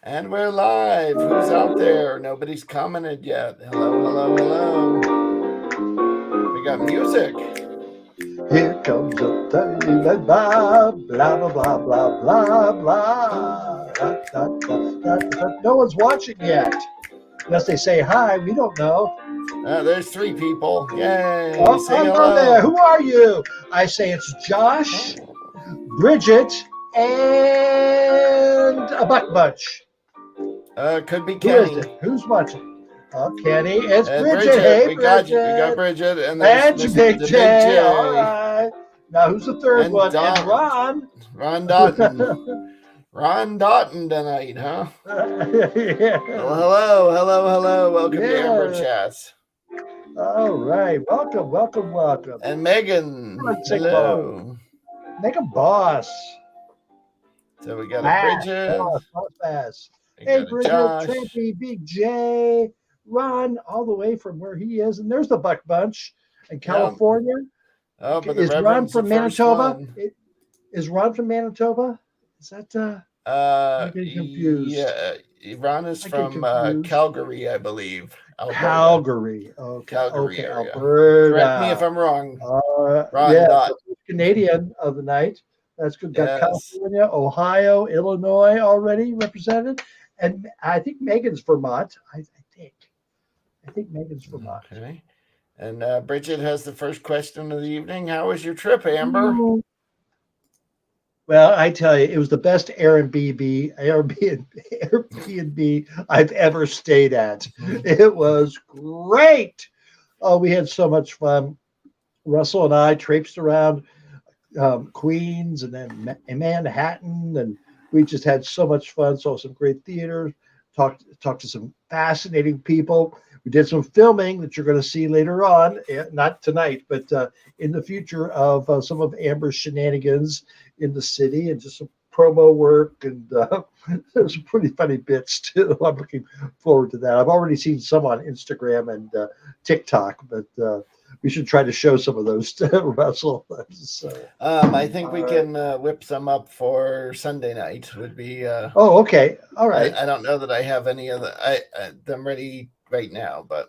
And we're live. Who's out there? Nobody's commented yet. Hello, hello, hello. We got music. Here comes a David Bob, blah, blah, blah, blah, blah, blah. Da, da, da, da. No one's watching yet. Unless they say hi, we don't know. There's 3 people. Yay. Oh, Say hello there. hello. Who are you? I say it's Josh, Bridget, and a Buck Bunch. Could be Who is Kenny. it? Who's watching? Oh, Kenny. It's Bridget. Bridget. Hey, we Bridget. got Bridget. And there's And Big the J. Big J. All right. Now, who's the third And one? And Ron. Ron Dotton. Ron Dotton tonight, huh? Yeah. Well, hello. Welcome to Amber Chats. All right. Welcome. And Megan. Hello. Megan Boss. So we got a Bridget. Boss. Hey, Bridget, Trampy, Big J, Ron, all the way from where he is. And there's the Buck Bunch in California. Yeah. Oh, but is Ron from Manitoba? Is Ron from Manitoba? Is that I'm getting confused. Yeah, Ron is from Calgary, I believe. Alberta. Calgary. Okay. Calgary area. Alberta. Correct me if I'm wrong. Canadian of the night. That's good. Got California, Ohio, Illinois already represented. And I think Megan's Vermont. I think Megan's Vermont. Okay. And Bridget has the first question of the evening. How was your trip, Amber? Well, I tell you, it was the best Airbnb I've ever stayed at. It was great. Oh, we had so much fun. Russell and I traipsed around Queens and then Manhattan, and we just had so much fun. Saw some great theaters, talked to some fascinating people. We did some filming that you're going to see later on, not tonight, but in the future, of some of Amber's shenanigans in the city, and just some promo work, and there's some pretty funny bits too. I'm looking forward to that. I've already seen some on Instagram and TikTok, but we should try to show some of those to Russell. I think we can whip some up for Sunday night. Would be. Oh, okay, all right. I don't know that I have any of them ready right now, but.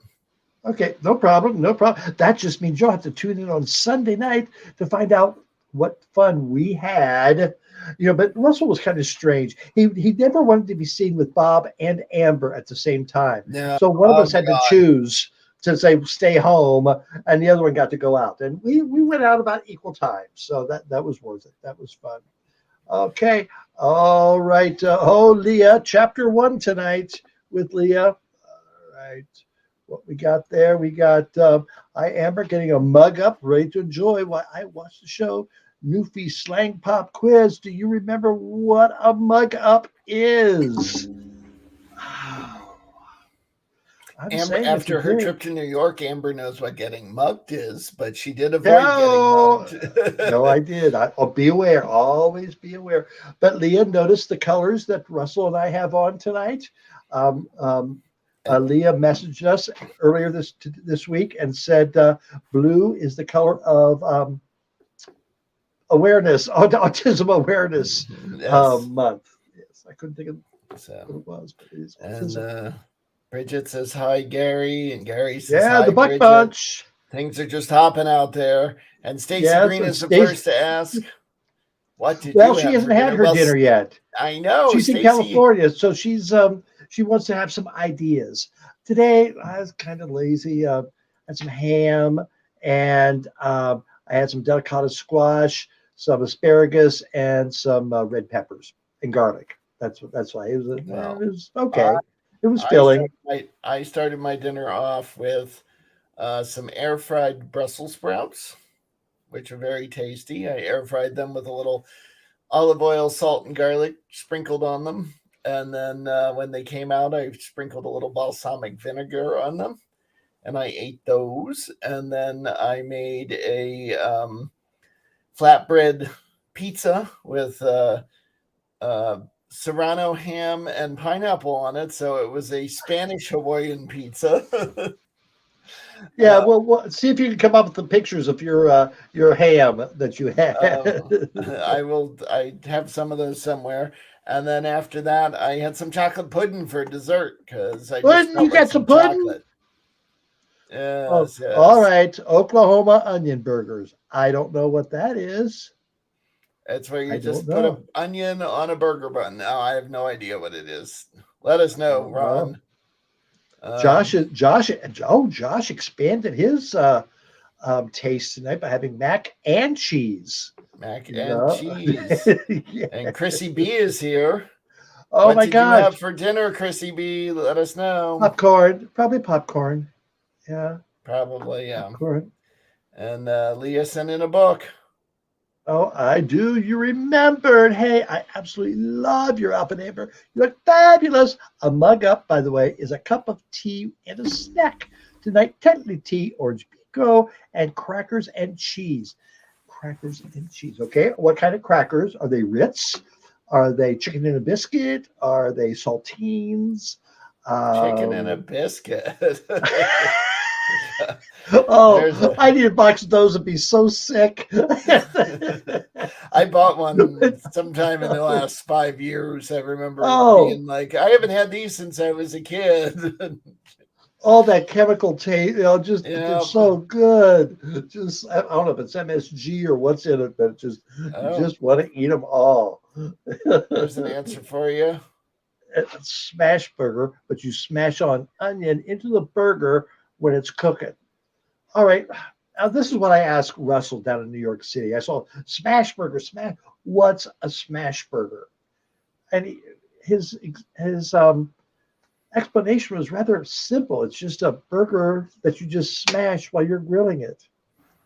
Okay, no problem. That just means you'll have to tune in on Sunday night to find out what fun we had. But Russell was kind of strange. He never wanted to be seen with Bob and Amber at the same time. No. So one of us had to choose to say stay home, and the other one got to go out. And we went out about equal time. So that was worth it. That was fun. Okay. All right. Leah, chapter 1 tonight with Leah. All right. What we got there? We got Amber getting a mug up, ready to enjoy while I watch the show. Newfie Slang Pop Quiz. Do you remember what a mug up is? Amber, after her trip to New York, Amber knows what getting mugged is, but she did avoid getting mugged. No, I did. I'll be aware. Always be aware. But Leah, notice the colors that Russell and I have on tonight. Leah messaged us earlier this week and said blue is the color of awareness, autism awareness month. Yes, I couldn't think of what it was. But it is and Bridget says hi, Gary, and Gary says hi, the Buck Bridget. Bunch. Things are just hopping out there. And Stacey Green is the first to ask, what did you have? Well, she hasn't had her dinner yet. I know. She's in California, so she's she wants to have some ideas. Today, I was kind of lazy. I had some ham, and I had some delicata squash, some asparagus, and some red peppers and garlic. That's why it was okay. It was filling. I started my dinner off with some air fried Brussels sprouts, which are very tasty. I air fried them with a little olive oil, salt, and garlic sprinkled on them. And then when they came out, I sprinkled a little balsamic vinegar on them, and I ate those. And then I made a flatbread pizza with Serrano ham and pineapple on it. So it was a Spanish Hawaiian pizza. Yeah, well, see if you can come up with the pictures of your ham that you had. I have some of those somewhere. And then after that, I had some chocolate pudding for dessert because I just Pudding, you felt like got some some pudding? chocolate. Oh, Yes, all yes. right. Oklahoma onion burgers. I don't know what that is. It's where I you don't just put know. an onion on a burger bun. Now I have no idea what it is. Let us I know, don't know. Ron. Um, Josh expanded his taste tonight by having mac and cheese. Mac and No. cheese. Yeah. And Chrissy B is here. Oh What my did you gosh. have for dinner, Chrissy B? Let us know. Popcorn. Probably popcorn. Yeah. Probably, yeah. Popcorn. And Leah sent in a book. Oh, I do. You remembered. Hey, I absolutely love your Alp and Amber. You look fabulous. A mug up, by the way, is a cup of tea and a snack. Tonight, Tetley tea, orange pico, and crackers and cheese. Crackers and cheese. Okay. What kind of crackers? Are they Ritz? Are they chicken and a biscuit? Are they saltines? Chicken and a Um, biscuit. There's oh, a. I need a box of those to be so sick. I bought one sometime in the last 5 years. I remember Oh, being like, I haven't had these since I was a kid. all that chemical taste, just they're Yeah. so good. Just I don't know if it's MSG or what's in it, but just you Oh, just want to eat them all. there's an answer for you. Smash burger, but you smash on onion into the burger when it's cooking. All right. Now this is what I asked Russell down in New York City. I saw smash burger. Smash. What's a smash burger? And his explanation was rather simple. It's just a burger that you just smash while you're grilling it.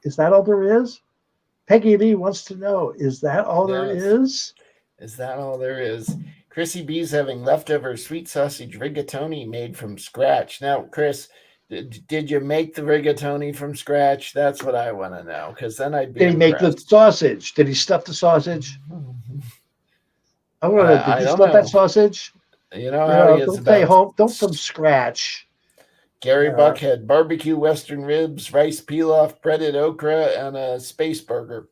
Is that all there is? Peggy Lee wants to know, is that all there Yes. is? Is that all there is? Chrissy B's having leftover sweet sausage rigatoni made from scratch. Now, Chris, did you make the rigatoni from scratch? That's what I want to know, because then I'd be Did he make the impressed. sausage? Did he stuff the sausage? I want to know, did I you don't stuff that know. sausage? You know how he is Don't say about home, don't from scratch. Gary Uh, Buck had barbecue western ribs, rice pilaf, breaded okra, and a space burger.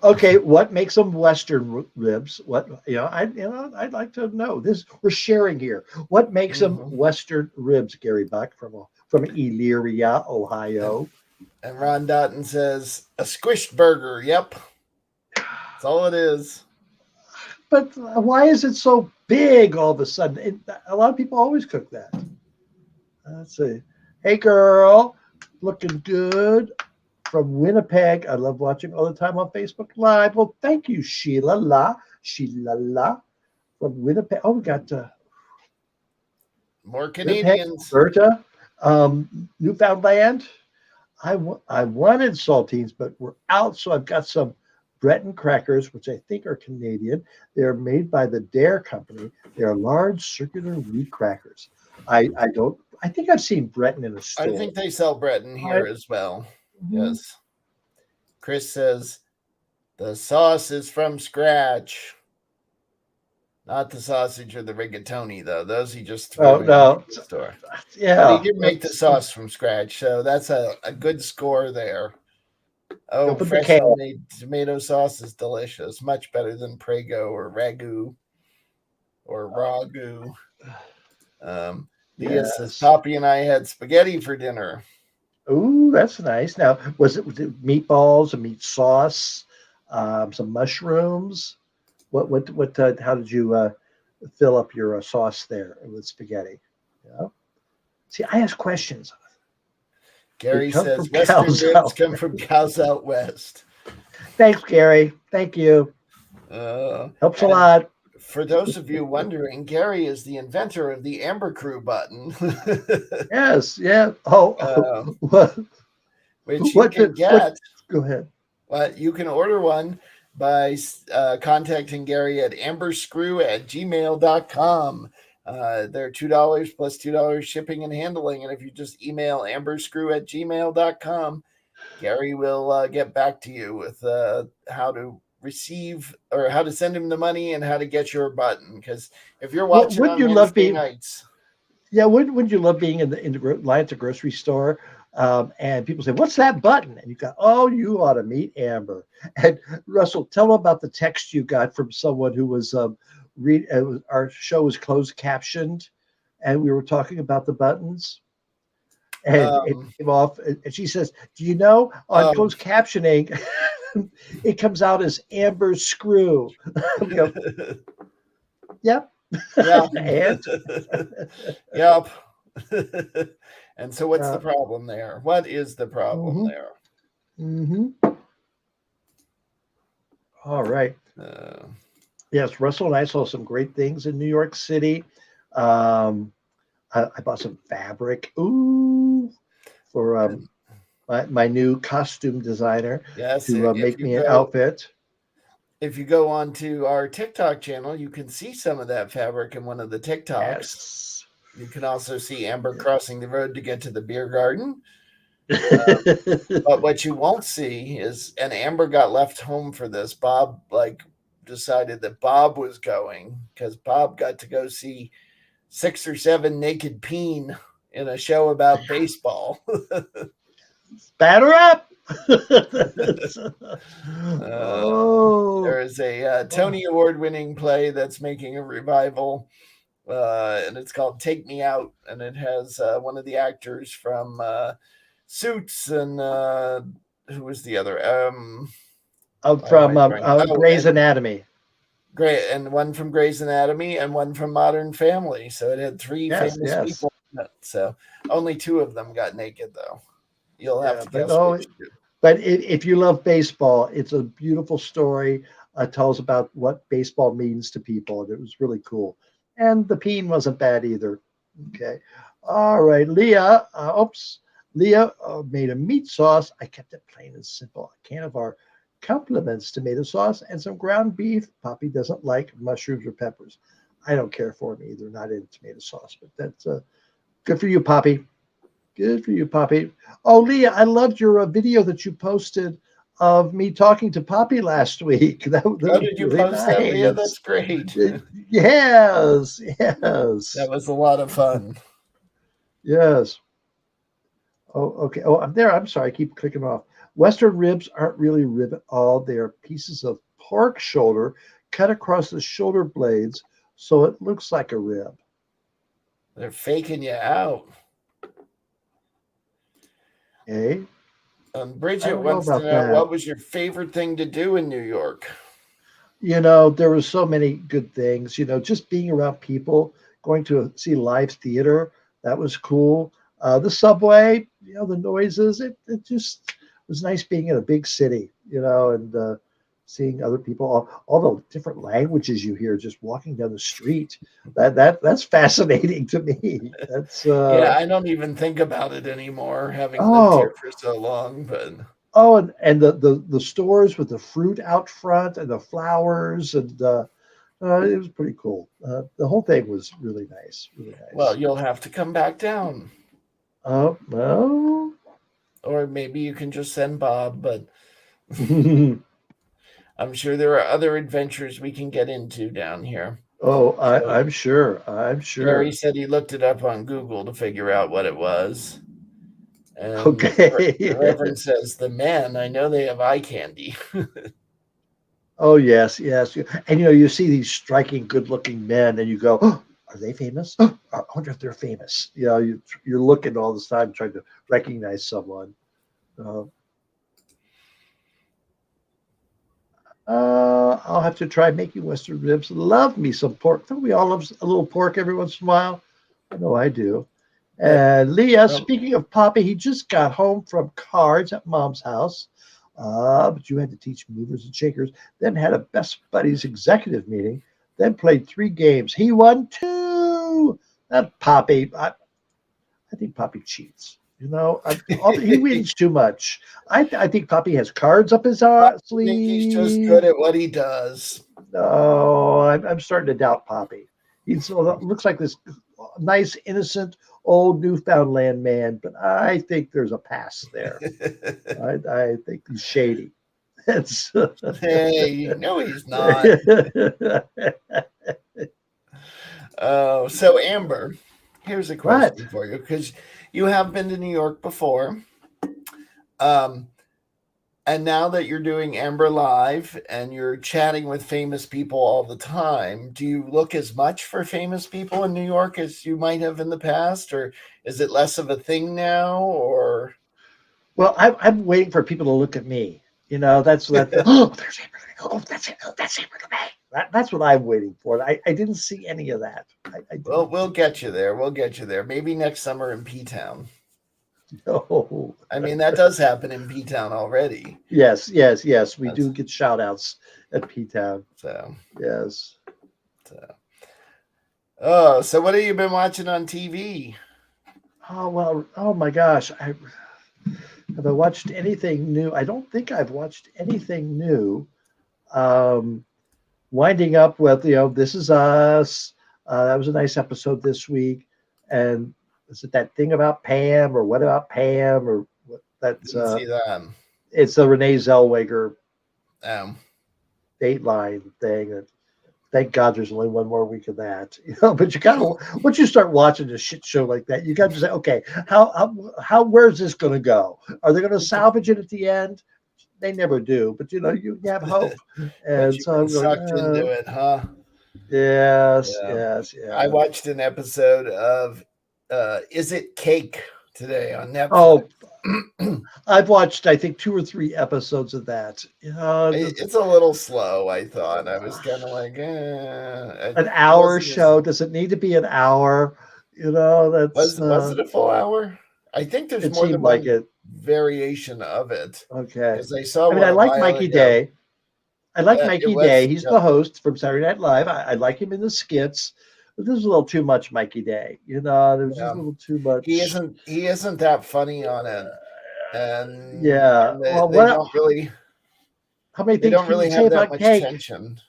okay, what makes them Western ribs? What I'd like to know. This we're sharing here. What makes them Mm-hmm. Western ribs, Gary Buck from Elyria, Ohio? And Ron Dotton says a squished burger. Yep, that's all it is. But why is it so big all of a sudden? A lot of people always cook that. Let's see. Hey, girl, looking good from Winnipeg. I love watching all the time on Facebook Live. Well, thank you, Sheila La from Winnipeg. Oh, we got More Winnipeg, Canadians. Alberta, Newfoundland. I wanted saltines, but we're out, so I've got some Breton crackers, which I think are Canadian. They're made by the Dare Company. They are large circular wheat crackers. I don't. I think I've seen Breton in a I store. think they sell Breton here Right. as well. Mhm. Yes. Chris says the sauce is from scratch. Not the sausage or the rigatoni, though. Those he just Oh threw in from no, the store. But he yeah. did make the sauce from scratch, so that's a good score there. Go Oh, put the freshly kale. made tomato sauce is delicious. Much better than Prego or Ragu or Ragu. Leah says Yes. Poppy and I had spaghetti for dinner. Ooh, that's nice. Now, was it meatballs, a meat sauce, some mushrooms? What? How did you fill up your sauce there with spaghetti? Yeah. See, I ask questions. They Gary come says from Western cows ribs out. come from cows out west. Thanks, Gary. Thank you. Helps a And lot. for those of you wondering, Gary is the inventor of the Amber Crew button, Yes. Yeah. Oh, what? which you What? can What? get. Go ahead. You can order one by contacting Gary at amberscrew@gmail.com. They're $2 plus $2 shipping and handling. And if you just email amberscrew@gmail.com, Gary will get back to you with how to receive or how to send him the money and how to get your button. Because if you're watching Wouldn't on you love Wednesday being? nights, Yeah. Wouldn't you love being in the line at the grocery store And people say, "What's that button?" And you go, "Oh, you ought to meet Amber." And Russell, tell them about the text you got from someone who was our show was closed captioned, and we were talking about the buttons, and it Um, came off, and she says, "Do you know on um, closed captioning, it comes out as Amber Screw?" We go, "Yep." yeah. And Yep. And so what's the uh, problem there? What is the problem hmm there? hmm all right. Uh, Yes, Russell and I saw some great things in New York City. Um, I bought some fabric. Ooh, for and my new costume designer yes, to make me an outfit. if you go onto our TikTok channel, you can see some of that fabric in one of the TikToks. Yes. You can also see Amber crossing the road to get to the beer garden. But what you won't see is, and Amber got left home for this. Bob decided that Bob was going because Bob got to go see 6 or 7 naked peen in a show about baseball. Batter up. uh, Oh. there is a Tony Award winning play that's making a revival, and it's called Take Me Out, and it has one of the actors from Suits and who was the other? Why am From I drawing? Oh, Grey's Anatomy. great, and one from Grey's Anatomy and one from Modern Family. So it had 3 Yes, famous yes. people in it. So only 2 of them got naked, though. You'll have Yeah, to but guess no, which 2. but if you love baseball, it's a beautiful story. Tells about what baseball means to people, and it was really cool. And the peen wasn't bad either. Okay, all right, Leah. Leah made a meat sauce. I kept it plain and simple. A can of our compliments tomato sauce and some ground beef. Poppy doesn't like mushrooms or peppers. I don't care for them either. Not in tomato sauce, but that's good for you, Poppy. Good for you, Poppy. Oh, Leah, I loved your video that you posted of me talking to Poppy last week. That Oh, was did you really post that, Leah? nice. That's great. Yes, That yes, was a lot of fun. yes. Oh, okay. Oh, I'm there. I'm sorry. I keep clicking off. Western ribs aren't really rib at all. They are pieces of pork shoulder cut across the shoulder blades so it looks like a rib. They're faking you out. Okay. I Bridget don't know wants to about know that. what was your favorite thing to do in New York? There were so many good things, just being around people, going to see live theater, that was cool. The subway, the noises, it just was nice being in a big city, and seeing other people, all the different languages you hear just walking down the street. That's fascinating to me. That's Yeah, I don't even think about it anymore, having lived here oh for so long. But oh, and the stores with the fruit out front and the flowers and it was pretty cool. The whole thing was really nice, really well, nice. you'll have to come back down, Oh, well. or maybe you can just send Bob. But I'm sure there are other adventures we can get into down here. Oh, So I'm sure. I'm Jerry sure. said he looked it up on Google to figure out what it was. And the Okay. Reverend says, the men, I know they have eye candy. Oh, yes, yes. And you see these striking, good-looking men, and you go, oh, "Are they famous? Oh, I wonder if they're famous." You're looking all this time trying to recognize someone. Uh, I'll have to try making Western ribs. Love me some pork. Don't we all love a little pork every once in a while? I know I do. But And Leah, um, speaking of Poppy, he just got home from cards at Mom's house. But you had to teach movers and shakers. Then had a best buddies executive meeting. Then played 3 games. He won 2. That Poppy, I think Poppy cheats. He wins too much. I think Poppy has cards up his I think he's just good sleeve. at what he does. No, I'm starting to doubt Poppy. Looks like this nice, innocent, old Newfoundland man, but I think there's a past there. I think he's shady. It's Hey, no, he's not. Oh, so Amber, here's a what? question for you because you have been to New York before. Um, and now that you're doing Amber Live and you're chatting with famous people all the time, do you look as much for famous people in New York as you might have in the past, or is it less of a thing now? Or Well, I'm waiting for people to look at me. That's that. Oh, there's Amber. Oh, that's it. Oh, that's Amber LeMay. That's what I'm waiting for. I didn't see any of that. I well, didn't. we'll get you there. We'll get you there. Maybe next summer in P Town. No. I mean, that does happen in P Town already. Yes, yes, yes. We That's, do get shout outs at P Town. so, Yes. so. Oh, so what have you been watching on TV? Oh well. Oh my gosh. Have I watched anything new? I don't think I've watched anything new. Um, Winding up with This Is Us. That was a nice episode this week. And is it that thing about Pam or what about Pam or what? That's Didn't see that. it's the Renee Zellweger Um, Dateline thing. Thank God there's only one more week of that. But you gotta, once you start watching a shit show like that, you got to say, okay, how where's this going to go? Are they going to salvage it at the end? They never do, but you have hope. but And you've so been I'm going, sucked into it, huh? yes, Yeah. yes, I yes. watched an episode of Is It Cake today on Netflix. Oh, I've watched, I think, 2 or 3 episodes of that. It's a little slow, I thought. I was kind of like, it An hour wasn't as, show. Does it need to be an hour? That's was it a full hour? I think there's it more than seemed like one it. variation of it Okay. because I saw I mean, one I a like while Mikey ago. Day. I like It Mikey was, Day. He's the host from Saturday Night Live. I like him in the skits. But this is a little too much Mikey Day. There was just yeah, a little too much. he isn't that funny on it, and Yeah. Well, what? How many they things don't can you really say have that about much cake? tension.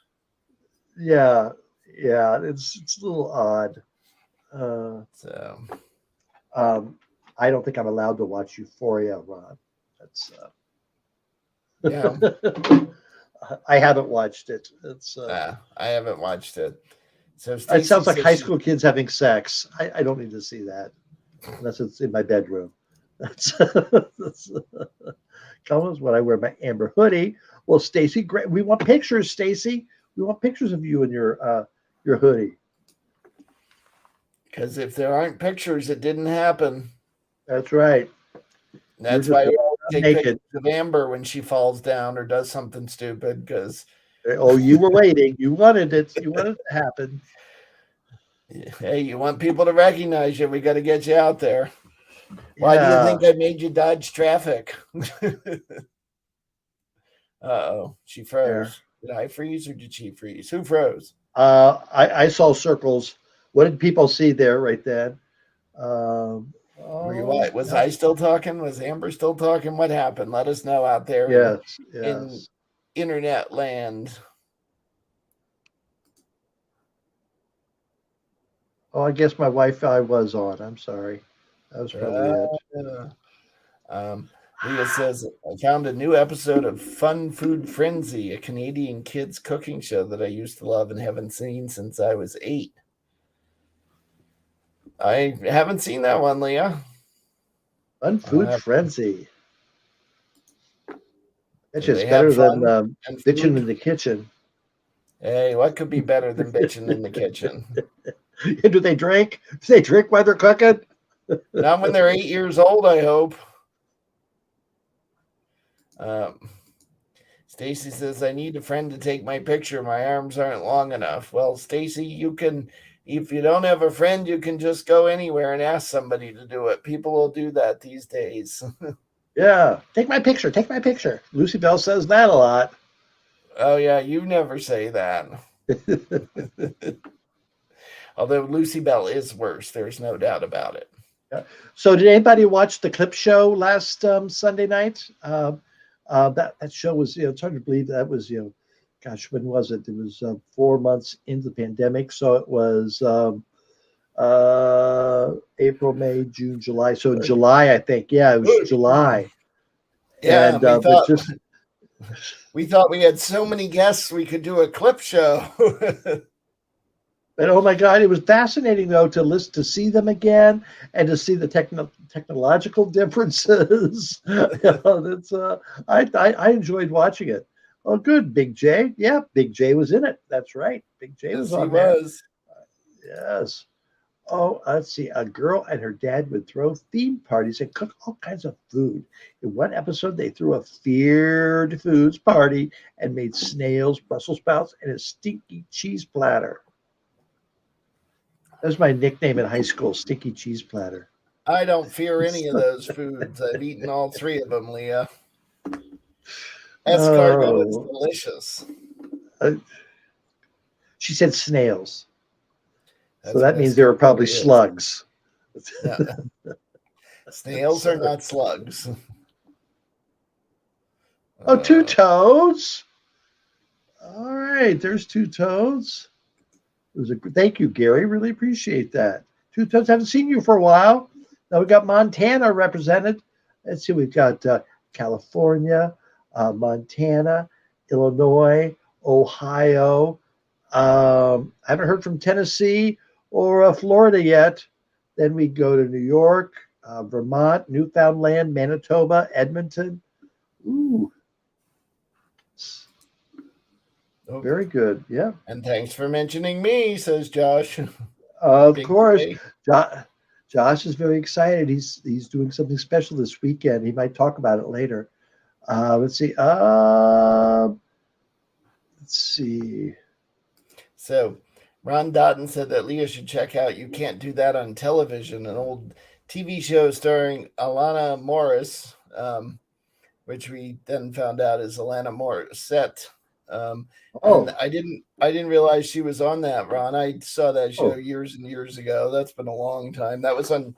Yeah. Yeah. It's a little odd. Uh, So I don't think I'm allowed to watch Euphoria, Ron. That's yeah, I haven't watched it. I haven't watched it. So It Stacy sounds like says high she, school kids having sex. I don't need to see that unless it's in my bedroom. That's Comes when I wear my Amber hoodie. Well, Stacy, great. We want pictures, Stacy. We want pictures of you in your hoodie. because if there aren't pictures, it didn't happen. That's right. You're That's just why we always take naked. pictures of Amber when she falls down or does something stupid. Because Oh, you were waiting. You wanted it. You wanted it to happen. hey, you want people to recognize you. We got to get you out there. Why do you Yeah. think I made you dodge traffic? Uh-oh, she froze. Did I freeze or did she freeze? Who froze? I saw circles. What did people see there right then? Were you Oh, Was I still talking? Was Amber still talking? What happened? Let us know out there yes, in yes. internet land. Oh, I guess my Wi-Fi was on. I'm sorry. That was probably it. Leah says, I found a new episode of Fun Food Frenzy, a Canadian kids cooking show that I used to love and haven't seen since I was 8. I haven't seen that one, Leah. Fun Food Frenzy. It's Do just they have better fun than and bitching in food? the kitchen. Hey, what could be better than bitching in the kitchen? Do they drink? Do they drink while they're cooking? Not when they're 8 years old, I hope. Stacy says, I need a friend to take my picture. My arms aren't long enough. Well, Stacy, you can, if you don't have a friend, you can just go anywhere and ask somebody to do it. People will do that these days. Yeah. Take my picture. Take my picture. Lucy Bell says that a lot. Oh, yeah, you never say that. Although Lucy Bell is worse. There's no doubt about it. Yeah. So did anybody watch the clip show last Sunday night? That show was, it's hard to believe that was, gosh, when was it? It was 4 months into the pandemic. So it was April, May, June, July. So in July, I think. Yeah, it was July. Yeah, and we thought we had so many guests we could do a clip show. But oh my God, it was fascinating though to see them again and to see the technological differences. That's I enjoyed watching it. Oh, good, Big J. Yeah, Big J was in it. That's right, Big J was Yes, he on there. was. Yes. Oh, let's see. A girl and her dad would throw theme parties and cook all kinds of food. In one episode, they threw a feared foods party and made snails, Brussels sprouts, and a stinky cheese platter. That was my nickname in high school, Stinky Cheese Platter. I don't fear any of those foods. I've eaten all three of them, Leah. Escargot is Oh, delicious. uh, she said snails. So That's what that means they were probably escargot is. slugs. No, snails are not slugs. Oh, two toads. All right, there's two toads. It was thank you, Gary. Really appreciate that. Two toads. Haven't seen you for a while. Now we got Montana represented. Let's see. We've got California, Montana, Illinois, Ohio. I haven't heard from Tennessee or Florida yet. Then we go to New York, Vermont, Newfoundland, Manitoba, Edmonton. Ooh. Oh, Very good. Yeah. and thanks for mentioning me, says Josh. Of Big course. day. Josh is very excited. He's doing something special this weekend. He might talk about it later. Let's see. Let's see. So Ron Dotton said that Leah should check out You Can't Do That on Television, an old TV show starring Alana Morris, which we then found out is Alana Morissette. And I didn't realize she was on that, Ron. I saw that show years and years ago. That's been a long time. That was on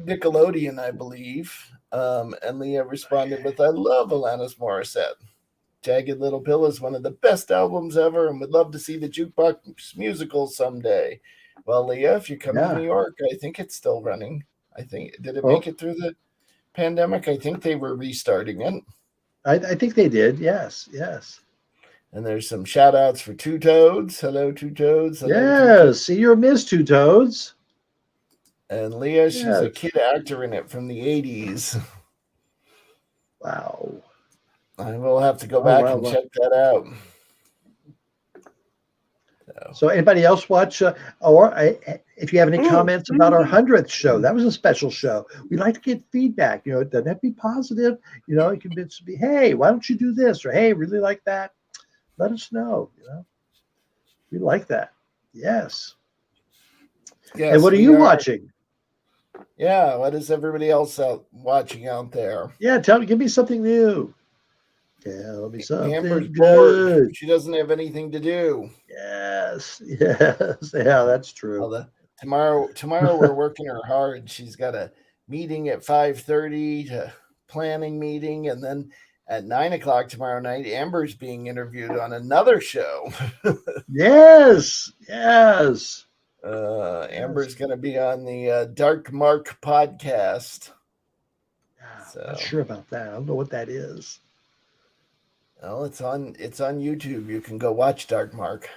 Nickelodeon, I believe. And Leah responded with, I love Alanis Morissette. Jagged Little Pill is one of the best albums ever and would love to see the Jukebox musical someday. Well, Leah, if you come to New York, I think it's still running. Did it make it through the pandemic? I think they were restarting it. I think they did. Yes. And there's some shout outs for Two Toads. Hello, Two Toads. Hello, yes. See, you're Miss Two Toads. And Leah, she's a kid actor in it from the 80s. Wow. I will have to go back and check that out. So anybody else watch, if you have any comments about our 100th show, that was a special show. We like to get feedback. It doesn't have to be positive. It can be, hey, why don't you do this? Or, hey, really like that. Let us know. We like that. Yes. And what are you watching? Yeah. What is everybody else watching out there? Yeah. Give me something new. Tell me something Amber's good. Bored. She doesn't have anything to do. Yes. Yeah, that's true. Well, tomorrow we're working her hard. She's got a meeting at 5:30, to planning meeting, and then at 9:00 tomorrow night, Amber's being interviewed on another show. Yes. Amber's going to be on the Dark Mark podcast. I'm not sure about that. I don't know what that is. Well, it's on YouTube. You can go watch Dark Mark.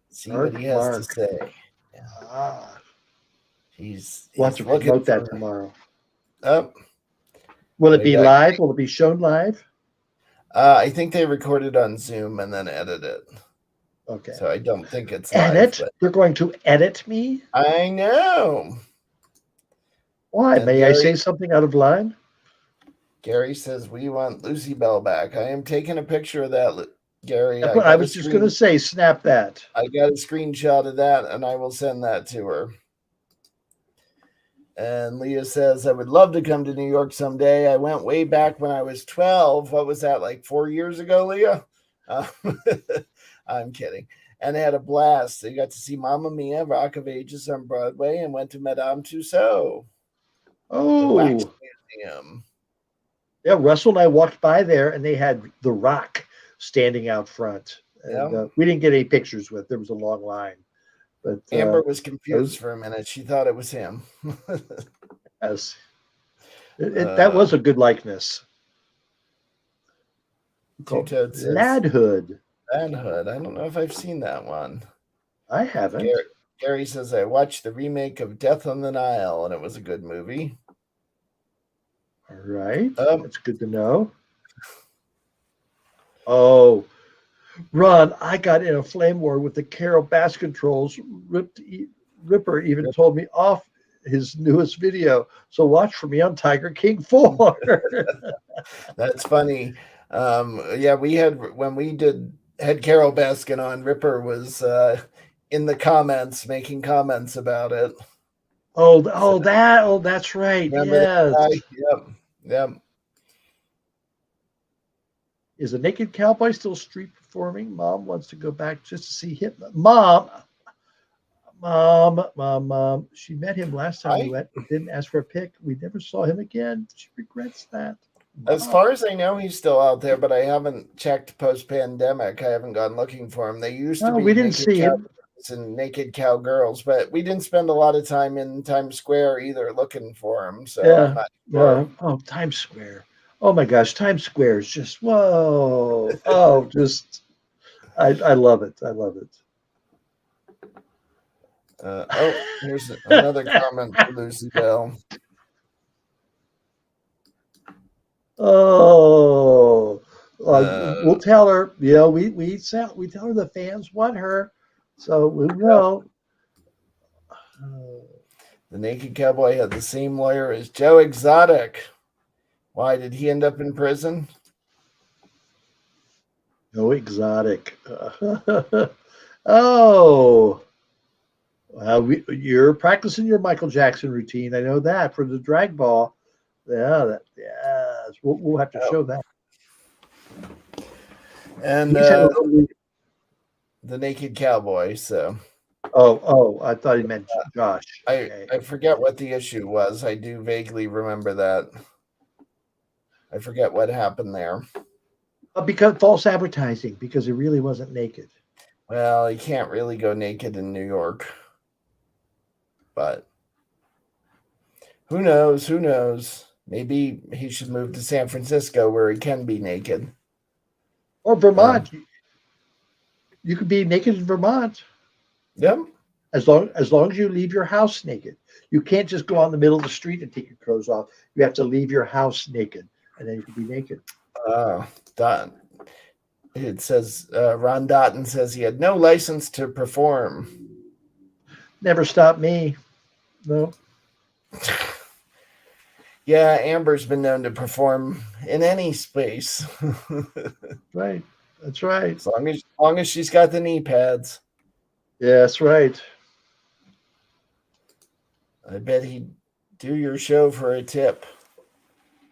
See what he has to say. Yeah. He's to promote that tomorrow. Will it be live? Will it be shown live? I think they recorded on Zoom and then edit it. Okay. So I don't think it's edit. Live, They're going to edit me. I know. Why? May I say something out of line? Gary says we want Lucy Bell back. I am taking a picture of that, Gary. I was just going to say, snap that. I got a screenshot of that, and I will send that to her. And Leah says, I would love to come to New York someday. I went way back when I was 12. What was that, like 4 years ago, Leah? I'm kidding. And I had a blast. I got to see Mamma Mia, Rock of Ages on Broadway, and went to Madame Tussauds. The Wax Museum. Yeah, Russell and I walked by there, and they had The Rock standing out front. And, we didn't get any pictures with. There was a long line. But Amber was confused for a minute. She thought it was him. Yes. That was a good likeness. Ladhood. Ladhood. Ladhood. I don't know if I've seen that one. I haven't. Gary says, I watched the remake of Death on the Nile, and it was a good movie. All right. Um, That's good to know. Oh, Ron, I got in a flame war with the Carol Baskin trolls. Ripper even told me off his newest video. So watch for me on Tiger King 4. That's funny. Yeah, we had when we had Carol Baskin on. Ripper was in the comments making comments about it. So, That's right. remember that Yes. guy? Yep, yep. Is a naked cowboy still street performing? Mom wants to go back just to see him. Mom. She met him last time we I, went, but didn't ask for a pic. We never saw him again. She regrets that. as Mom. far as I know, he's still out there, but I haven't checked post pandemic. I haven't gone looking for him. They used to No, be we didn't naked see him. cowboys and naked cowgirls, but we didn't spend a lot of time in Times Square either looking for him. So I'm Yeah. not sure. No. Oh, Times Square. Oh my gosh, Times Square is just whoa. Oh, just I love it. I love it. Here's another comment for Lucy Bell. Oh, Uh, we'll tell her. You know, we tell her the fans want her, so we know. the naked cowboy had the same lawyer as Joe Exotic. Why did he end up in prison? No exotic. Oh, you're practicing your Michael Jackson routine. I know that for the drag ball. Yeah, yes. We'll have to Oh, show that. and He's had a little. the naked cowboy. So I thought he meant Josh. I Okay. I forget what the issue was. I do vaguely remember that. I forget what happened there. Because false advertising, because he really wasn't naked. Well, you can't really go naked in New York, but who knows? Who knows? Maybe he should move to San Francisco where he can be naked. Or Um, Vermont. You could be naked in Vermont yep. as long as you leave your house naked. You can't just go out in the middle of the street and take your clothes off. You have to leave your house naked, and then you can be naked. Dot. It says Ron Dotton says he had no license to perform. Never stopped me. No. Yeah, Amber's been known to perform in any space. Right. That's right. As long as she's got the knee pads. Yeah, that's right. I bet he'd do your show for a tip.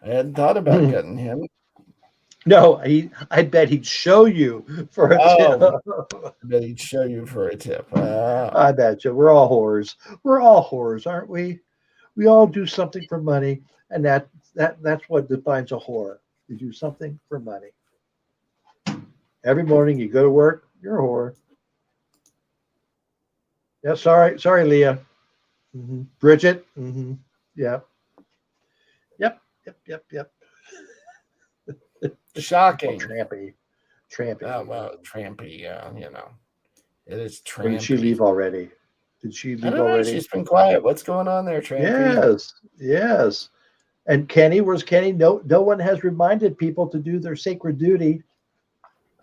I hadn't thought about getting him. No, I bet he'd show you for a tip. Oh, I bet he'd show you for a tip. I bet you. We're all whores. We're all whores, aren't we? We all do something for money, and that's what defines a whore. You do something for money. Every morning you go to work, you're a whore. Yeah, sorry, Leah. Bridget. Yeah. Yep. Oh, Shocking. trampy. Oh, well, trampy. Yeah, it is Or did she leave trampy. already? Did she I leave don't know. already? She's been quiet. What's going on there, trampy? Yes. And Kenny, where's Kenny? No one has reminded people to do their sacred duty.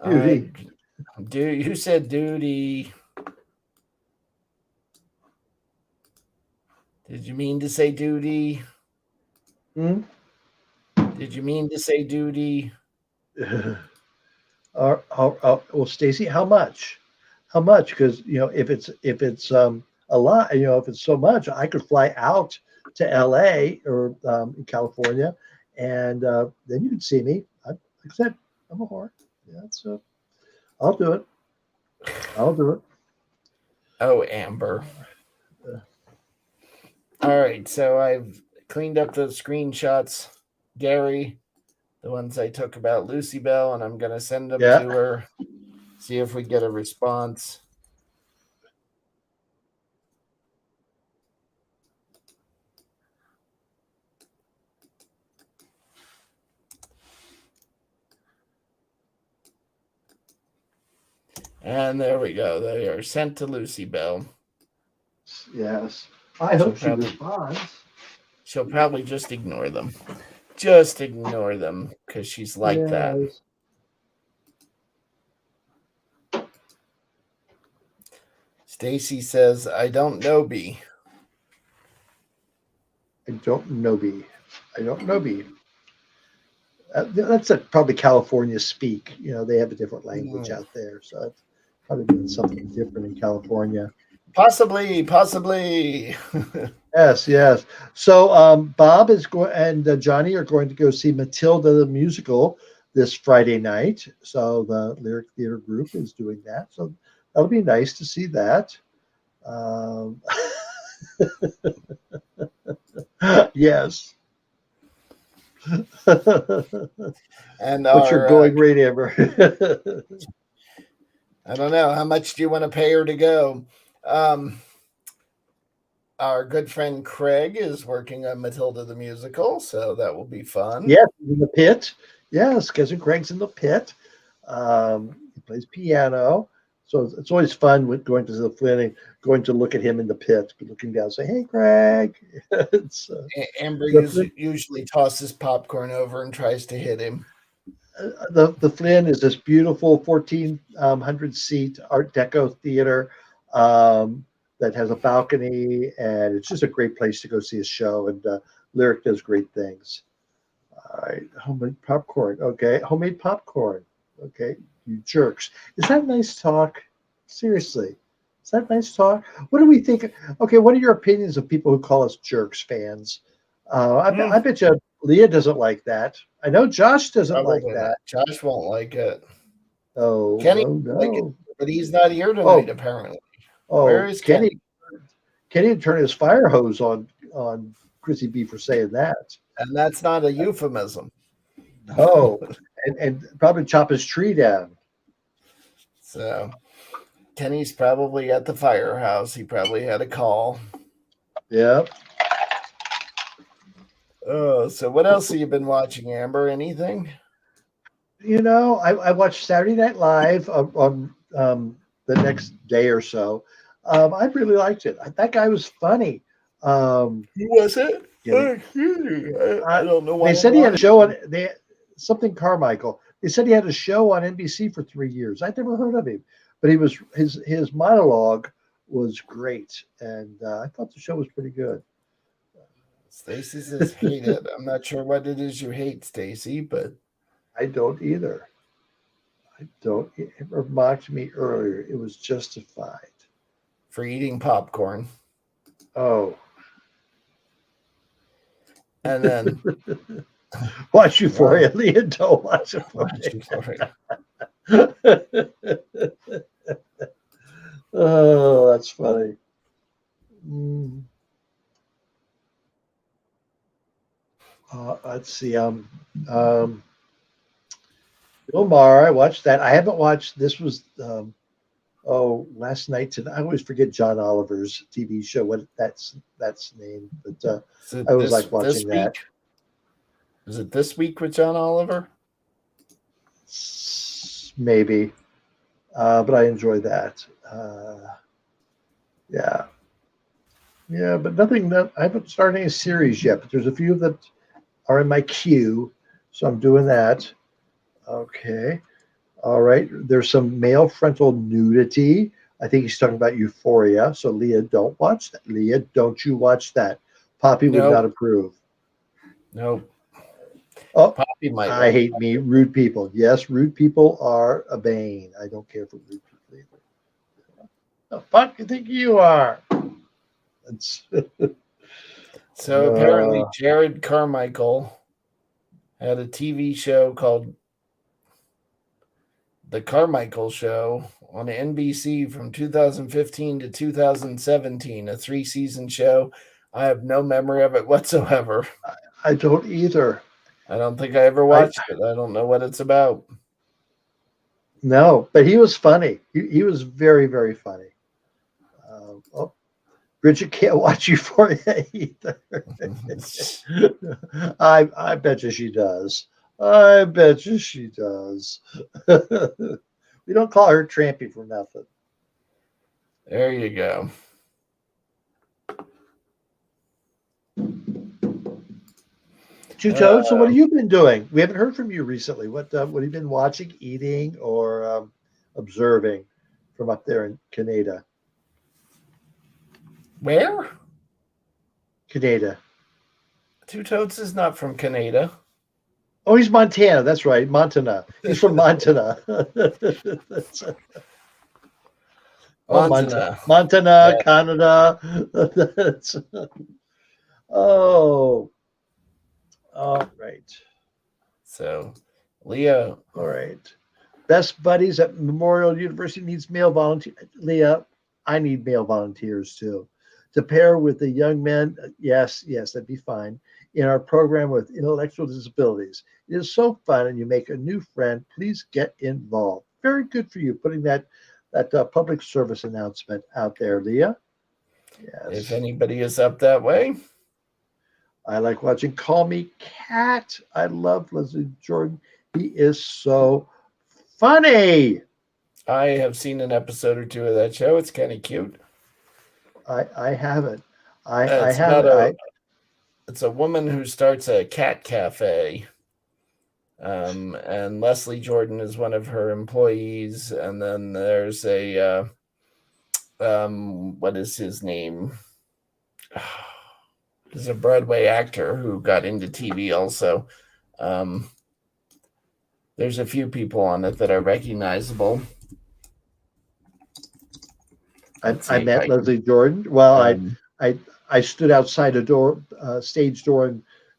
I do. You said duty. Did you mean to say duty? Hmm? Did you mean to say duty? Well, Stacy, how much? How much? Because if it's a lot, if it's so much, I could fly out to L.A. or in California, and then you could see me. Like I said, I'm a whore. Yeah, so I'll do it. I'll do it. Oh, Amber. All right. So I've cleaned up the screenshots, Gary, the ones I took about Lucy Bell, and I'm going to send them Yeah. to her, see if we get a response. And there we go. They are sent to Lucy Bell. Yes. I hope she responds. She'll probably just ignore them. Just ignore them because she's like that. Stacy says, I don't know B. I don't know B. I don't know B. That's probably California speak. You know, they have a different language out there. So it's probably doing something different in California. Possibly. Yes. So Bob is going and Johnny are going to go see Matilda the musical this Friday night. So the Lyric Theater group is doing that. So that'll be nice to see that. Yes. And what's your going rate, Amber? I don't know. How much do you want to pay her to go? Our good friend Craig is working on Matilda the musical, so that will be fun. Yes, in the pit. Yes, cousin Craig's in the pit. He plays piano. So it's always fun with going to the Flynn and going to look at him in the pit, but looking down and say, hey, Craig. Amber usually tosses popcorn over and tries to hit him. The Flynn is this beautiful 1,400 seat Art Deco theater that has a balcony, and it's just a great place to go see a show. And Lyric does great things. All right, homemade popcorn. Okay, homemade popcorn. Okay, you jerks. Is that nice talk? Seriously, is that nice talk? What do we think? Okay, what are your opinions of people who call us jerks fans? I bet you Leah doesn't like that. I know Josh doesn't Probably like that. Not. Josh won't like it. Oh, Kenny no. like it, but he's not here tonight, apparently. Where is Kenny? Kenny turned his fire hose on Chrissy B for saying that. And that's not a euphemism. No. and probably chop his tree down. So Kenny's probably at the firehouse. He probably had a call. Yep. Oh, so what else have you been watching, Amber? Anything? You know, I watched Saturday Night Live on the next day or so. I really liked it. That guy was funny. Who was it? I don't know why. They said he had a show on something Carmichael. They said he had a show on NBC for 3 years. I'd never heard of him, but he was his monologue was great, and I thought the show was pretty good. Stacy says hate it. I'm not sure what it is you hate, Stacy, but I don't either. I don't. It remarked me earlier. It was justified for eating popcorn. Oh. And then watch Euphoria, Leah. Don't watch Euphoria. Oh, that's funny. Let's see. Bill Maher, I watched that. I haven't watched. This was last night. I always forget John Oliver's TV show. What that's named, but I was like watching that. Is it this week with John Oliver? Maybe, but I enjoy that. Yeah, but nothing. I haven't started any series yet, but there's a few that are in my queue, so I'm doing that. Okay. All right. There's some male frontal nudity. I think he's talking about Euphoria. So Leah, don't watch that. Leah, don't you watch that. Poppy would not approve. No. Oh, Poppy might. I hate me. Rude people. Yes, rude people are a bane. I don't care for rude people either. The fuck you think you are? So apparently Jared Carmichael had a TV show called The Carmichael Show on NBC from 2015 to 2017, a 3-season show. I have no memory of it whatsoever. I don't either. I don't think I ever watched it. I don't know what it's about. No, but he was funny. He was very, very funny. Bridget can't watch Euphoria either. I bet you she does. I bet you she does. We We don't call her Trampy for nothing. There you go. Two Toads. So what have you been doing? We haven't heard from you recently. What have you been watching, eating, or observing from up there in Canada? Where? Canada. Two Toads is not from Canada. Oh, he's Montana. That's right, Montana. He's from Montana. Montana, yeah. Canada. Oh, all right. So, Leah. All right. Best buddies at Memorial University needs male volunteers. Leah, I need male volunteers too. To pair with the young men, yes, that'd be fine. In our program with intellectual disabilities. It is so fun and you make a new friend. Please get involved. Very good for you putting that public service announcement out there, Leah. Yes. If anybody is up that way. I like watching Call Me Cat. I love Leslie Jordan. He is so funny. I have seen an episode or two of that show. It's kind of cute. I haven't. I haven't. It's a woman who starts a cat cafe. And Leslie Jordan is one of her employees. And then there's a, what is his name? There's a Broadway actor who got into TV also. There's a few people on it that are recognizable. I met Leslie Jordan. Well, I stood outside a stage door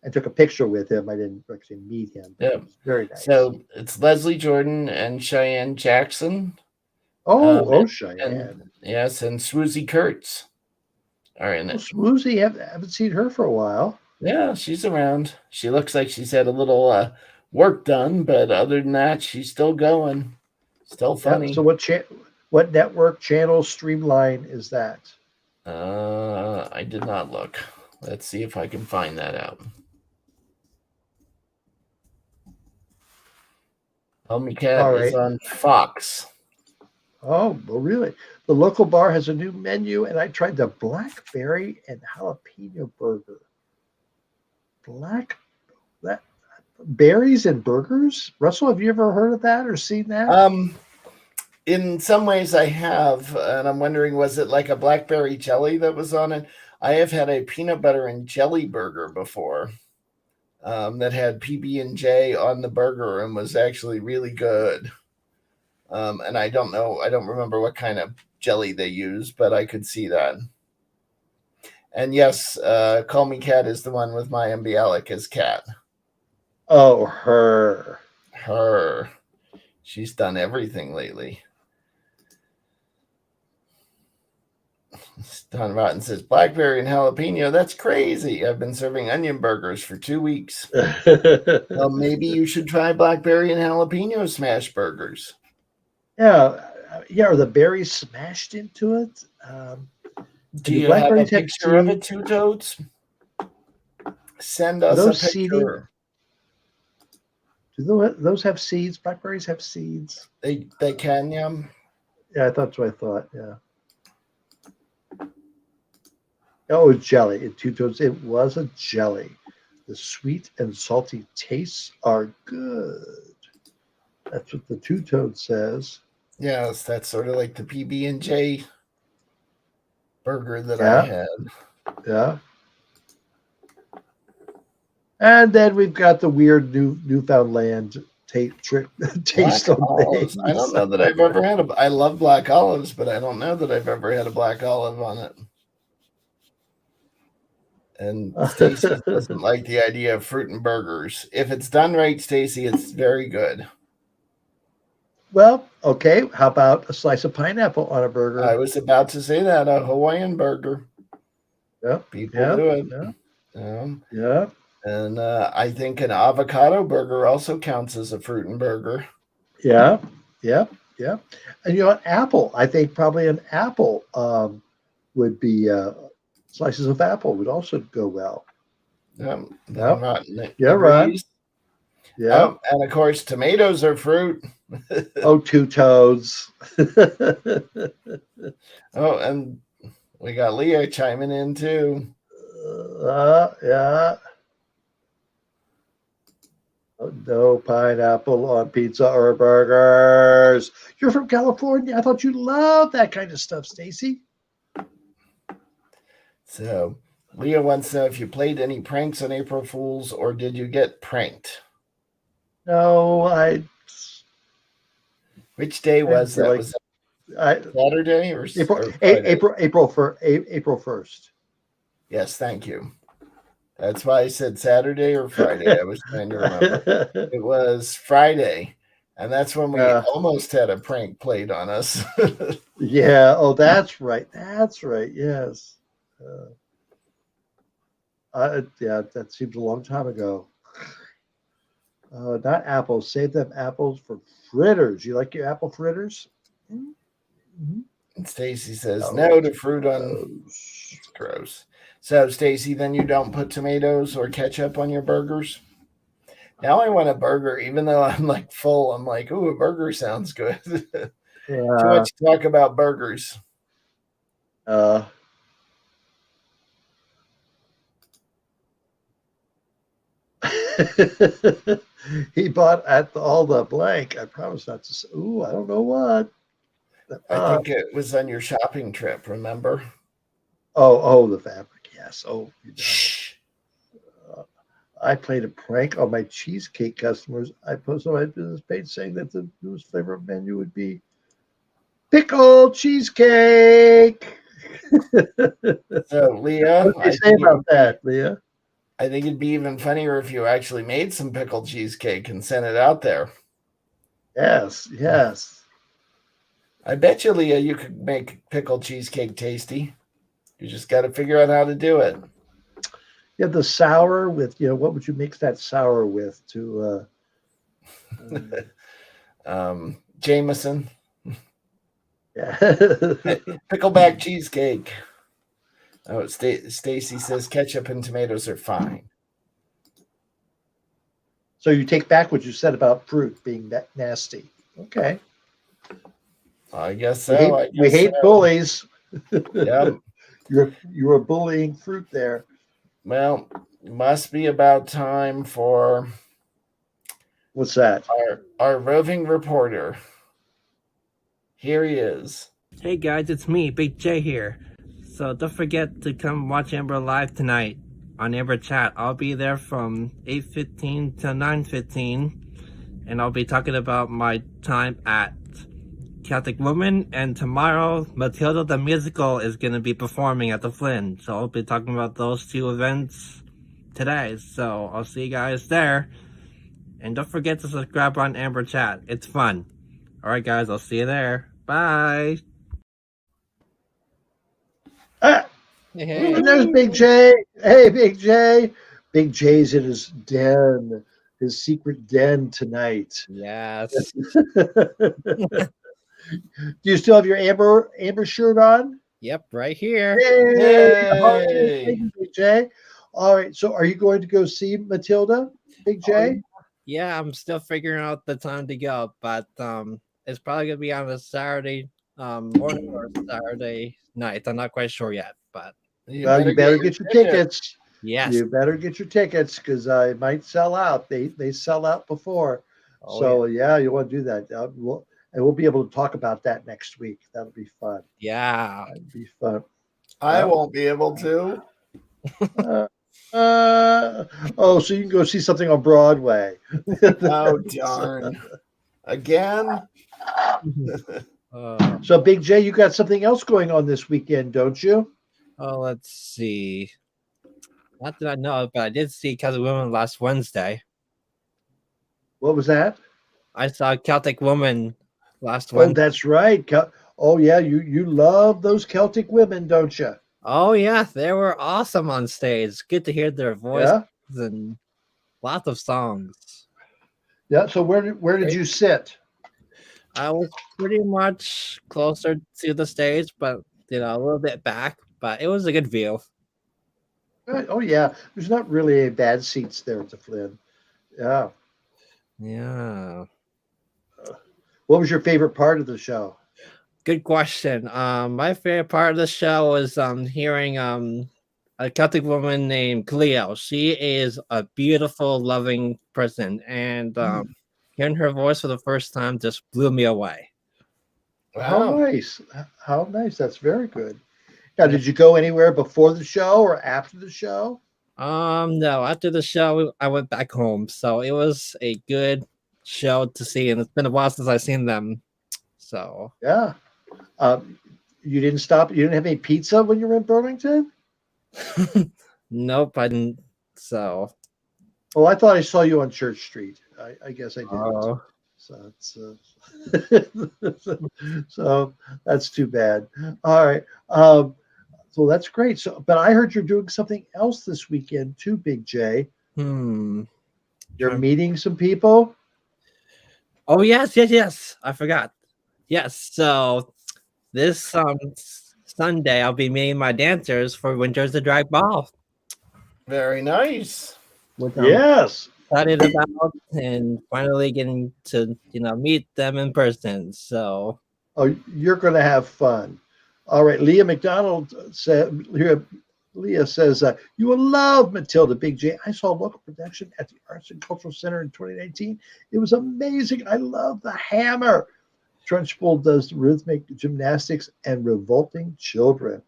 and took a picture with him. I didn't actually meet him. Yeah, very nice. So it's Leslie Jordan and Cheyenne Jackson. Cheyenne. Yes, and Swoozie Kurtz are in it. Swoozie, haven't seen her for a while. Yeah, she's around. She looks like she's had a little work done, but other than that, she's still going. Still funny. Yeah, so what network channel Streamline is that? I did not look. Let's see if I can find that out. Homie Cat is on Fox. Oh, well, really? The local bar has a new menu, and I tried the blackberry and jalapeno burger. Berries and burgers? Russell, have you ever heard of that or seen that? In some ways I have, and I'm wondering, was it like a blackberry jelly that was on it? I have had a peanut butter and jelly burger before that had PB&J on the burger and was actually really good. And I don't remember what kind of jelly they used, but I could see that. And yes, Call Me Cat is the one with Maya Bialik as Cat. Oh, her. She's done everything lately. Don Rotten says, blackberry and jalapeno, that's crazy. I've been serving onion burgers for 2 weeks. Well, maybe you should try blackberry and jalapeno smash burgers. Yeah, are the berries smashed into it? Do you have a picture of it, Two Toads? Send us a picture. Seeding? Do those have seeds? Blackberries have seeds. They can, yeah. Yeah, that's what I thought, yeah. Oh, jelly. Two Toads. It was a jelly. The sweet and salty tastes are good. That's what the Two Toads says. Yes, that's sort of like the PB&J burger that I had. Yeah. And then we've got the weird Newfoundland taste on things. I don't know that I've ever had I love black olives, but I don't know that I've ever had a black olive on it. And Stacy doesn't like the idea of fruit and burgers. If it's done right, Stacy, it's very good. Well, okay. How about a slice of pineapple on a burger? I was about to say that, a Hawaiian burger. Yep. People do it. Yeah. And I think an avocado burger also counts as a fruit and burger. Yeah. And an apple. I think probably an apple would be slices of apple would also go well. Right. Yeah. And of course, tomatoes are fruit. Oh, two toads. Oh, and we got Leah chiming in too. Yeah. Oh, no pineapple on pizza or burgers. You're from California. I thought you loved that kind of stuff, Stacy. So Leah wants to know if you played any pranks on April Fools or did you get pranked? No, I Which day was feel that? like Was that I Saturday April or Friday? April 1st. Yes, thank you. That's why I said Saturday or Friday. I was trying to remember. It was Friday, and that's when we almost had a prank played on us. Yeah. Oh, that's right. That's right. Yes. Yeah, that seems a long time ago. Not apples. Save them apples for fritters. You like your apple fritters? Mm-hmm. And Stacy says Oh, no it's to fruit on. gross. It's gross. So Stacy, then you don't put tomatoes or ketchup on your burgers? Now I want a burger, even though I'm like full. I'm like, ooh, a burger sounds good. Too Yeah. much talk about burgers. Uh, he bought at all the blank. I promise not to say. Ooh, I don't know what. I think it was on your shopping trip, remember? Oh, the fabric. Yes. Oh, Shh. I played a prank on my cheesecake customers. I posted on my business page saying that the newest flavor of menu would be pickle cheesecake. So Leah, What do you say about that, Leah? I think it'd be even funnier if you actually made some pickled cheesecake and sent it out there. Yes. I bet you, Leah, you could make pickled cheesecake tasty. You just got to figure out how to do it. Yeah, the sour with, what would you mix that sour with to Jameson. Yeah. Pickleback cheesecake. Oh, Stacy says ketchup and tomatoes are fine. So you take back what you said about fruit being that nasty. Okay. I guess so. We hate bullies. Yep. You were bullying fruit there. Well, must be about time for What's that? Our roving reporter. Here he is. Hey guys, it's me, Big J here. So don't forget to come watch Amber live tonight on Amber Chat. I'll be there from 8:15 to 9:15, and I'll be talking about my time at Celtic Woman. And tomorrow, Matilda the musical is going to be performing at the Flynn. So I'll be talking about those two events today. So I'll see you guys there. And don't forget to subscribe on Amber Chat. It's fun. Alright guys, I'll see you there. Bye! Hey. And there's Big J. Hey, Big J. Big J's in his den, his secret den tonight. Yes. Do you still have your Amber shirt on? Yep, right here. Yay! Thank you, Big J. All right. So, are you going to go see Matilda, Big J? Yeah, I'm still figuring out the time to go, but it's probably gonna be on a Saturday morning or Saturday night. I'm not quite sure yet, but you better get your tickets. Yes, you better get your tickets because it might sell out. They sell out before, so yeah, you want to do that. We'll be able to talk about that next week. That'll be fun. Yeah, that'll be fun. I won't be able to. So you can go see something on Broadway. Oh darn! Again. So Big J, you got something else going on this weekend, don't you? Oh, let's see. Not that I know, but I did see Celtic Woman last Wednesday. What was that? I saw Celtic Woman last Wednesday. Oh, that's right. Oh yeah, you love those Celtic women, don't you? Oh yeah, they were awesome on stage. Good to hear their voices and lots of songs. Yeah. So where did you sit? I was pretty much closer to the stage, but a little bit back. But it was a good view. Oh yeah, there's not really any bad seats there at the Flynn. Yeah. Yeah. What was your favorite part of the show? Good question. My favorite part of the show was hearing a Celtic woman named Cleo. She is a beautiful, loving person, and hearing her voice for the first time just blew me away. How Wow. nice. How nice. That's very good. Now, did you go anywhere before the show or after the show? No, after the show, I went back home, so it was a good show to see, and it's been a while since I've seen them. So Yeah. You didn't stop. You didn't have any pizza when you were in Burlington? nope, I didn't. So Oh, I thought I saw you on Church Street. I guess I didn't. oh, So it's so that's too bad. All right. So that's great. So, but I heard you're doing something else this weekend too, Big J. You're meeting some people. oh yes. I forgot. Yes. So this Sunday, I'll be meeting my dancers for Winter's the Drag Ball, Very nice. which I'm Yes. excited about, and finally getting to meet them in person. So Oh, you're going to have fun. All right. Leah McDonald said. Leah says you will love Matilda. Big J. I saw a local production at the Arts and Cultural Center in 2019. It was amazing. I love the hammer. Trunchbull does rhythmic gymnastics and revolting children.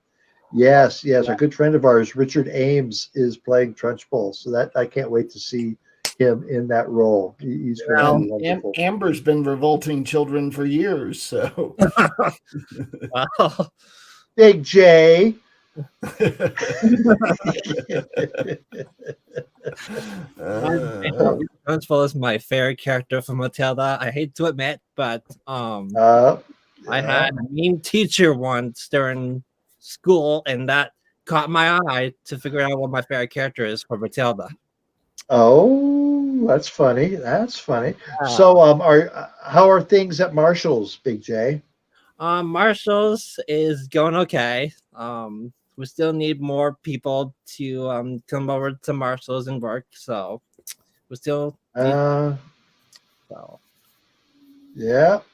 Yes. A good friend of ours, Richard Ames, is playing Trunchbull. So that I can't wait to see him in that role. He's going to be wonderful. Amber's been revolting children for years, so wow. Big J. Trunchbull is my favorite character from Matilda. I hate to admit, but Yeah. I had a mean teacher once during school, and that caught my eye to figure out what my favorite character is for Matilda. Oh, that's funny. That's funny. So, how are things at Marshall's, Big J? Marshall's is going okay. We still need more people to come over to Marshall's and work, so we still need, so. Yep.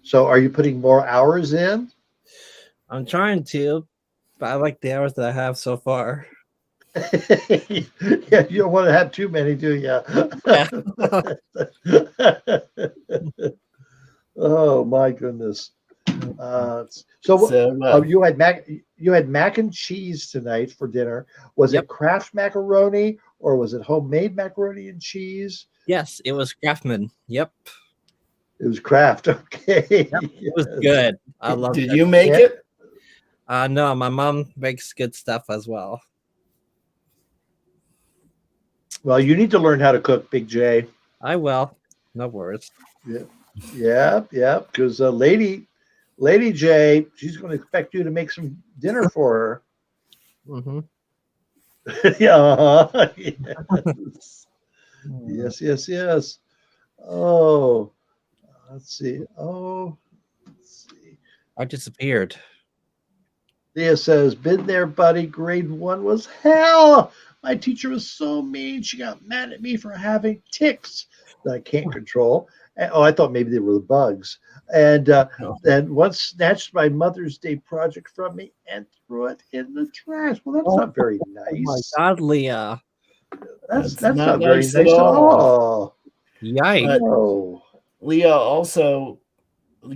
So, are you putting more hours in? I'm trying to, but I like the hours that I have so far. Yeah, you don't want to have too many, do you? Yeah. Oh my goodness. So you had mac and cheese tonight for dinner. Was it Kraft macaroni or was it homemade macaroni and cheese? Yes, it was Kraftman. Yep. It was Kraft. Okay. Yep, it was good. I love it. Did you make it? No, my mom makes good stuff as well. Well, you need to learn how to cook, Big J. I will. No worries. Yeah. Because Lady J, she's going to expect you to make some dinner for her. Mm-hmm. Yeah. Yes. Oh, let's see. I disappeared. Leah says, "Been there, buddy. Grade 1 was hell. My teacher was so mean. She got mad at me for having ticks that I can't control. I thought maybe they were the bugs. And then once snatched my Mother's Day project from me and threw it in the trash. Well, that's not very nice. Oh my God, Leah. That's not very nice at all. Yikes. Oh. Leah, also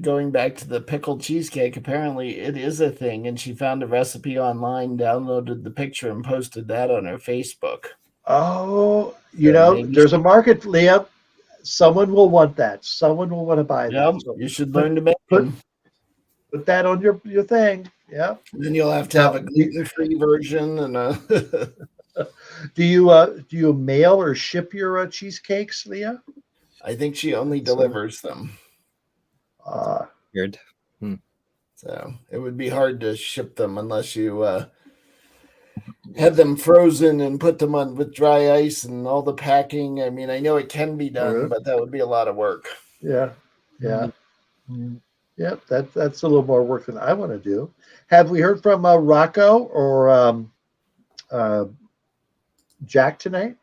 going back to the pickled cheesecake, apparently it is a thing, and she found a recipe online, downloaded the picture, and posted that on her Facebook. Oh, there's a market, Leah. Someone will want that. Someone will want to buy that. So you should learn to make them. Put that on your thing. Yeah. Then you'll have to have a gluten-free version and a. Do you mail or ship your cheesecakes, Leah? I think she only delivers them. Weird. So it would be hard to ship them unless you had them frozen and put them on with dry ice and all the packing. I mean, I know it can be done, but that would be a lot of work. Yeah. Yep, that's a little more work than I want to do. Have we heard from Rocco or Jack tonight?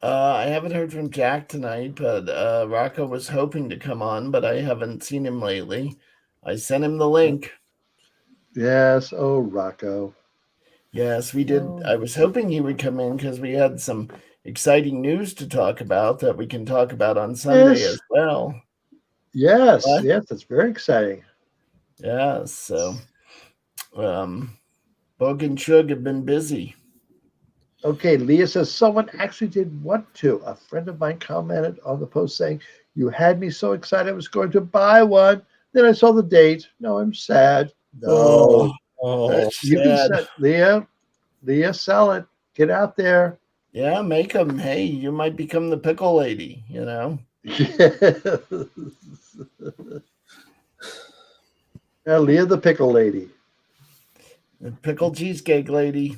I haven't heard from Jack tonight, but Rocco was hoping to come on, but I haven't seen him lately. I sent him the link. Yes. Oh, Rocco. Yes, we did. Oh. I was hoping he would come in because we had some exciting news to talk about that we can talk about on Sunday Yes. as well. Yes. What? Yes. That's very exciting. Yeah, so Bog and Chug have been busy. Okay, Leah says someone actually did want to. A friend of mine commented on the post saying, "You had me so excited I was going to buy one. Then I saw the date. No, I'm sad." No, That's you can sad. set Leah. Leah, sell it. Get out there. Yeah, make them. Hey, you might become the pickle lady, you know? Yeah, Leah, the pickle lady. The pickle cheesecake lady.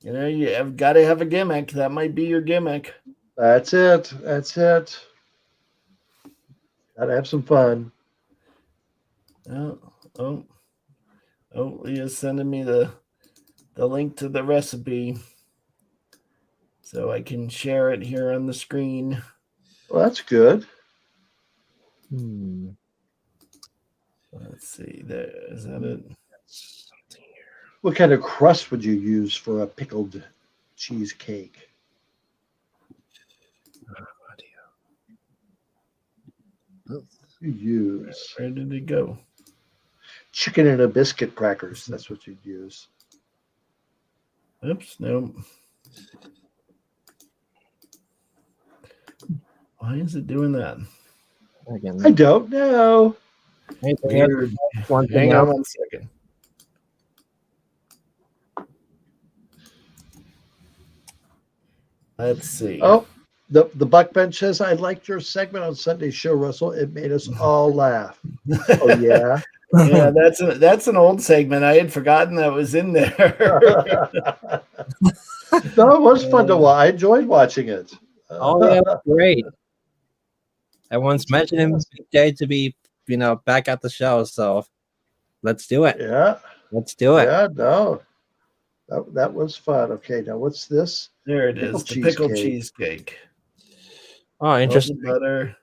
You know, you have got to have a gimmick. That might be your gimmick. That's it. That's it. Gotta have some fun. Oh, Leah's sending me the link to the recipe so I can share it here on the screen. Well, that's good. Let's see. There is that it. What kind of crust would you use for a pickled cheesecake? You use Where did it go? chicken and a biscuit crackers. That's what you'd use. Oops, no. Why is it doing that? I don't know. Weird. Hang on 1 second. Let's see. Oh, the Buck Bench says, "I liked your segment on Sunday's show, Russell. It made us all laugh." Oh yeah. Yeah, that's an old segment. I had forgotten that was in there. No, it was fun to watch. I enjoyed watching it. Oh yeah, great. Everyone's mentioning Jay to be, back at the show, so let's do it. Yeah. Let's do it. Yeah, no. That was fun. Okay, now what's this? There it is. The pickled cheesecake. Oh, interesting. Butter.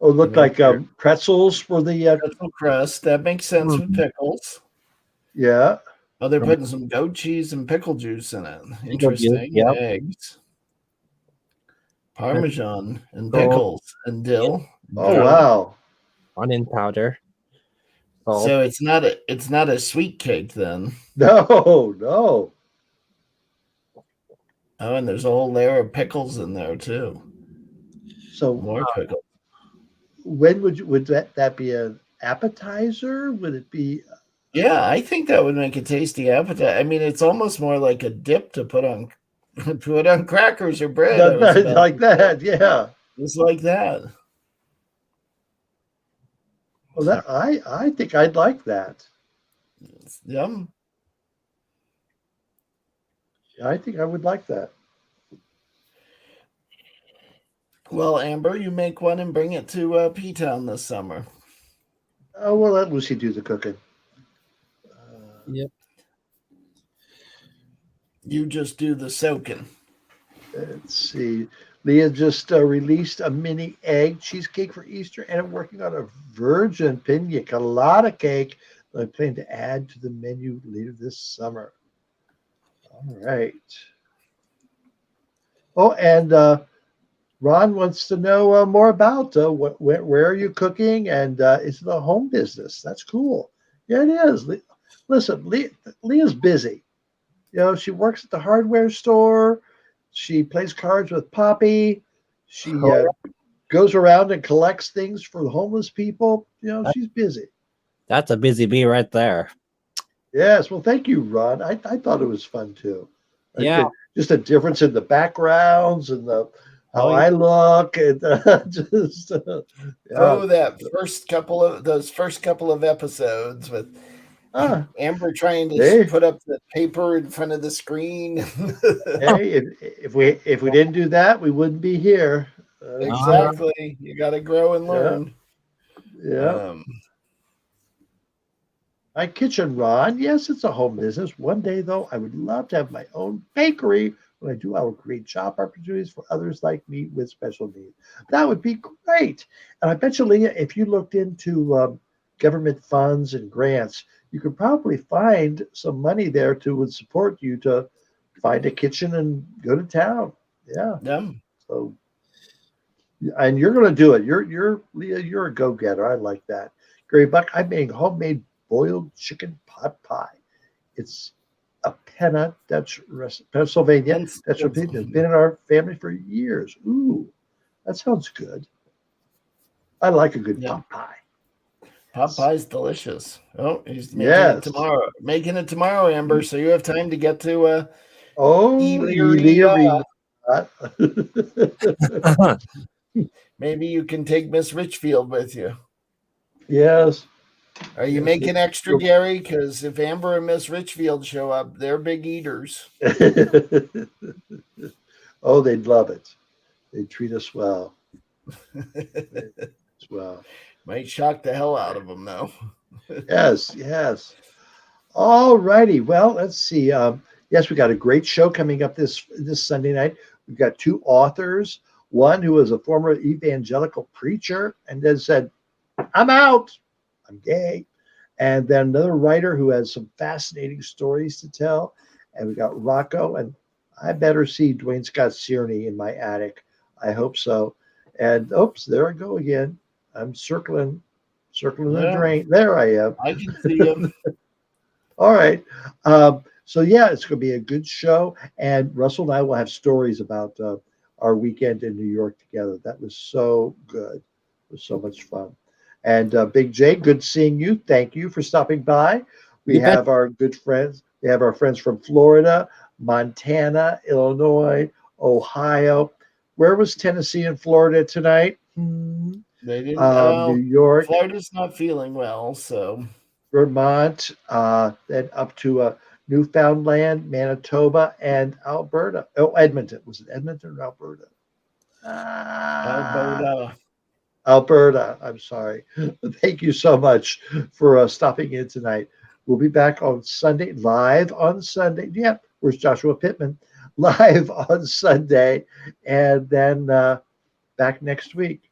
Oh, it looked like pretzels for the pretzel crust. That makes sense with pickles. Yeah. Oh, they're putting some goat cheese and pickle juice in it. Interesting. Yep. Eggs. Parmesan and pickles and dill. Oh wow. Onion powder. So it's not a sweet cake then. No. Oh, and there's a whole layer of pickles in there too. So more pickles. When would that be an appetizer? Would it be? Yeah, I think that would make a tasty appetizer. I mean, it's almost more like a dip to put on crackers or bread. Like that, yeah. Just like that. Well, I think I'd like that. Yum. I think I would like that. Well, Amber, you make one and bring it to P-Town this summer. Oh, well, let Lucy do the cooking. Yep. You just do the soaking. Let's see. Leah just released a mini egg cheesecake for Easter, and I'm working on a virgin pina colada cake that I plan to add to the menu later this summer. All right. Oh, and Ron wants to know more about where are you cooking, and is it a home business? That's cool. Yeah, it is. Listen, Leah's busy. She works at the hardware store. She plays cards with Poppy. She goes around and collects things for the homeless people. She's busy. That's a busy bee right there. Yes. Well, thank you, Ron. I thought it was fun too. Yeah. Just a difference in the backgrounds and how I look and just. Oh, those first couple of episodes with Amber trying to put up the paper in front of the screen. Hey, if we didn't do that, we wouldn't be here. Exactly. You got to grow and learn. Yeah. My kitchen, Ron. Yes, it's a home business. One day, though, I would love to have my own bakery When I do, I will create job opportunities for others like me with special needs. That would be great. And I bet you, Leah, if you looked into government funds and grants, you could probably find some money there to would support you to find a kitchen and go to town. Yeah. Yeah. So, and you're going to do it. You're Leah. You're a go-getter. I like that. Gary Buck, I'm making homemade boiled chicken pot pie. It's a Penna, Dutch, Pennsylvania. Dutch recipe has been in our family for years. Ooh, that sounds good. I like a good pot pie. Pot pie's delicious. Oh, he's making Yes. it tomorrow. Making it tomorrow, Amber. So you have time to get to Illyria. Maybe you can take Miss Richfield with you. Yes. Are you making extra, Gary? Because if Amber and Miss Richfield show up, they're big eaters. Oh, they'd love it. They'd treat us well. Might shock the hell out of them, though. Yes. All righty. Well, let's see. Yes, we got a great show coming up this Sunday night. We've got two authors. One who is a former evangelical preacher and then said, "I'm out. I'm gay." And then another writer who has some fascinating stories to tell. And we got Rocco, and I better see Dwayne Scott Searney in my attic. I hope so. And oops, there I go again. I'm circling the drain. There I am. I can see him. All right. So yeah, it's going to be a good show. And Russell and I will have stories about our weekend in New York together. That was so good. It was so much fun. And Big J, good seeing you. Thank you for stopping by. We have our good friends. We have our friends from Florida, Montana, Illinois, Ohio. Where was Tennessee and Florida tonight? They didn't. New York. Florida's not feeling well, so. Vermont, then up to Newfoundland, Manitoba, and Alberta. Oh, Edmonton. Was it Edmonton or Alberta? Alberta. I'm sorry. Thank you so much for stopping in tonight. We'll be back on Sunday, live on Sunday. Yeah, where's Joshua Pittman? Live on Sunday, and then back next week.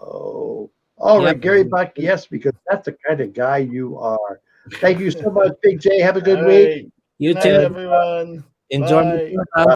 Oh, all right, Gary Buck. Yes, because that's the kind of guy you are. Thank you so much, Big J. Have a good week. You Night, too, everyone. Enjoy. Bye.